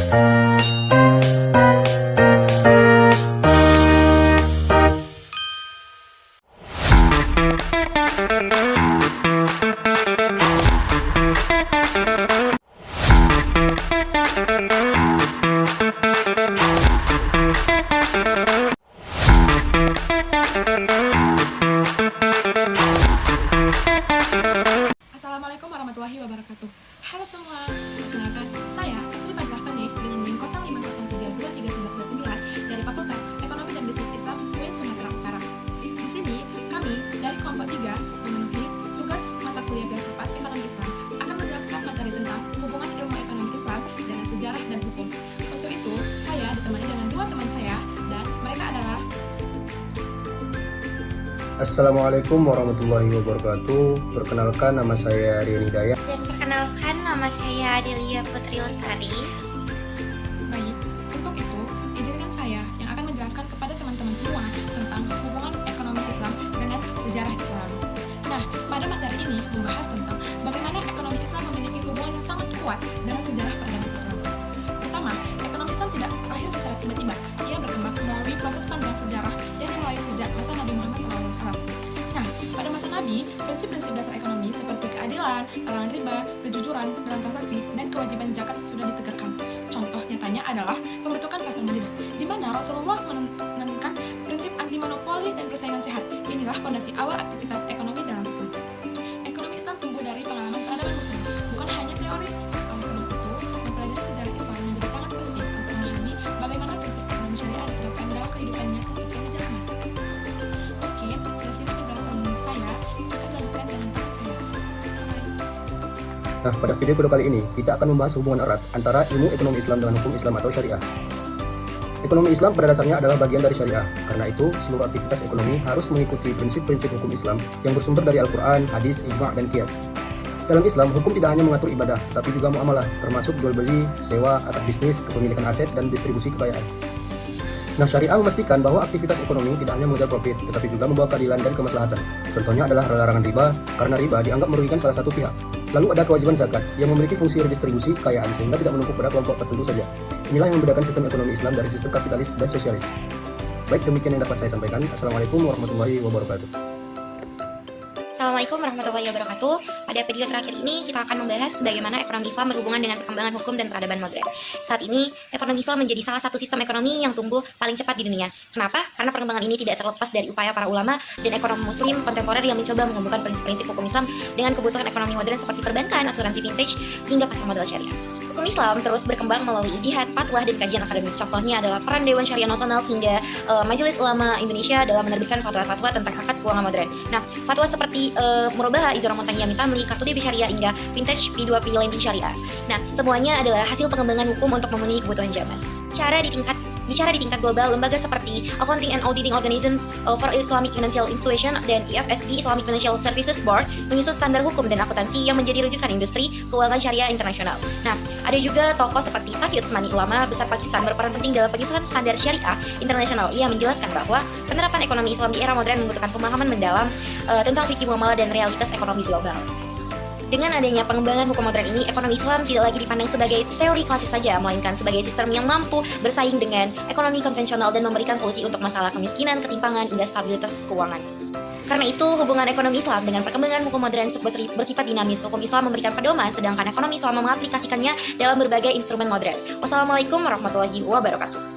Assalamualaikum warahmatullahi wabarakatuh. Halo semua, perkenalkan saya Asri Fadlah Panik dengan NIM 0503231129 dari Fakultas Ekonomi dan Bisnis Islam UIN Sumatera Utara. Di sini kami dari kelompok 3 memenuhi tugas mata kuliah kelas 4 Ekonomi Islam akan menjelaskan materi tentang hubungan ilmu ekonomi Islam dengan sejarah dan hukum. Untuk itu, saya ditemani dengan dua teman saya dan mereka adalah Assalamualaikum warahmatullahi wabarakatuh. Perkenalkan, nama saya Rian Hidayat. Dan perkenalkan, nama saya Adelia Putri Lestari. Baik, untuk itu izinkan saya yang akan menjelaskan kepada teman-teman semua tentang hubungan ekonomi Islam dengan sejarah Islam. Nah, pada materi ini membahas tentang bagaimana ekonomi Islam memiliki hubungan yang sangat kuat dengan sejarah peradaban Islam. Pertama, ekonomi Islam tidak lahir secara tiba-tiba. Ia berkembang melalui proses panjang sejarah yang dimulai sejak masa Nabi Muhammad SAW. Nah, pada masa Nabi, prinsip-prinsip dasar ekonomi seperti keadilan, larangan riba, kejujuran dalam transaksi, dan kewajiban zakat sudah ditegakkan. Contoh nyatanya adalah pembentukan pasar Madinah, di mana Rasulullah menentukan prinsip anti monopoli dan persaingan sehat. Inilah fondasi awal aktivitas ekonomi dalam Islam. Ekonomi Islam tumbuh dari pengalaman peradaban Muslim, bukan hanya teori. Oleh karena itu, mempelajari sejarah Islam menjadi sangat penting untuk memahami bagaimana prinsip ekonomi syariah diterapkan dalam kehidupan nyata sepanjang masa. Oke, dari sini penjelasan saya akan lanjutkan dengan teman saya. Nah, pada video kali ini kita akan membahas hubungan erat antara ilmu ekonomi Islam dengan hukum Islam atau syariah. Ekonomi Islam pada dasarnya adalah bagian dari syariah. Karena itu, seluruh aktivitas ekonomi harus mengikuti prinsip-prinsip hukum Islam yang bersumber dari Al-Quran, hadis, ijma', dan qiyas. Dalam Islam, hukum tidak hanya mengatur ibadah, tapi juga muamalah, termasuk jual beli, sewa, akad bisnis, kepemilikan aset, dan distribusi kekayaan. Nah, syariah memastikan bahwa aktivitas ekonomi tidak hanya mengejar profit, tetapi juga membawa keadilan dan kemaslahatan. Contohnya adalah larangan riba, karena riba dianggap merugikan salah satu pihak. Lalu ada kewajiban zakat, yang memiliki fungsi redistribusi kekayaan sehingga tidak menumpuk pada kelompok tertentu saja. Inilah yang membedakan sistem ekonomi Islam dari sistem kapitalis dan sosialis. Baik, demikian yang dapat saya sampaikan. Assalamualaikum warahmatullahi wabarakatuh. Assalamualaikum warahmatullahi wabarakatuh. Pada video terakhir ini kita akan membahas bagaimana ekonomi Islam berhubungan dengan perkembangan hukum dan peradaban modern. Saat ini, ekonomi Islam menjadi salah satu sistem ekonomi yang tumbuh paling cepat di dunia. Kenapa? Karena perkembangan ini tidak terlepas dari upaya para ulama dan ekonomi muslim kontemporer yang mencoba menghubungkan prinsip-prinsip hukum Islam dengan kebutuhan ekonomi modern seperti perbankan, asuransi vintage, hingga pasar modal syariah. Hukum Islam terus berkembang melalui ijtihad, fatwa, dan kajian akademik. Contohnya adalah peran Dewan Syariah Nasional hingga Majelis Ulama Indonesia dalam menerbitkan fatwa-fatwa tentang akad keuangan modern. Nah, fatwa seperti Murabaha, Izharah Montahiyah Mitamli, Kartu Debit Syariah, hingga Vintage P2P Lending Syariah. Nah, semuanya adalah hasil pengembangan hukum untuk memenuhi kebutuhan zaman. Bicara di tingkat global, lembaga seperti Accounting and Auditing Organization for Islamic Financial Institution dan IFSB Islamic Financial Services Board menyusun standar hukum dan akuntansi yang menjadi rujukan industri keuangan syariah internasional. Nah, ada juga tokoh seperti Taqi Utsmani, ulama besar Pakistan, berperan penting dalam penyusunan standar syariah internasional. Ia menjelaskan bahwa penerapan ekonomi Islam di era modern membutuhkan pemahaman mendalam tentang fikih muamalah dan realitas ekonomi global. Dengan adanya pengembangan hukum modern ini, ekonomi Islam tidak lagi dipandang sebagai teori klasik saja, melainkan sebagai sistem yang mampu bersaing dengan ekonomi konvensional dan memberikan solusi untuk masalah kemiskinan, ketimpangan, hingga stabilitas keuangan. Karena itu, hubungan ekonomi Islam dengan perkembangan hukum modern bersifat dinamis. Hukum Islam memberikan pedoman, sedangkan ekonomi Islam mengaplikasikannya dalam berbagai instrumen modern. Wassalamualaikum warahmatullahi wabarakatuh.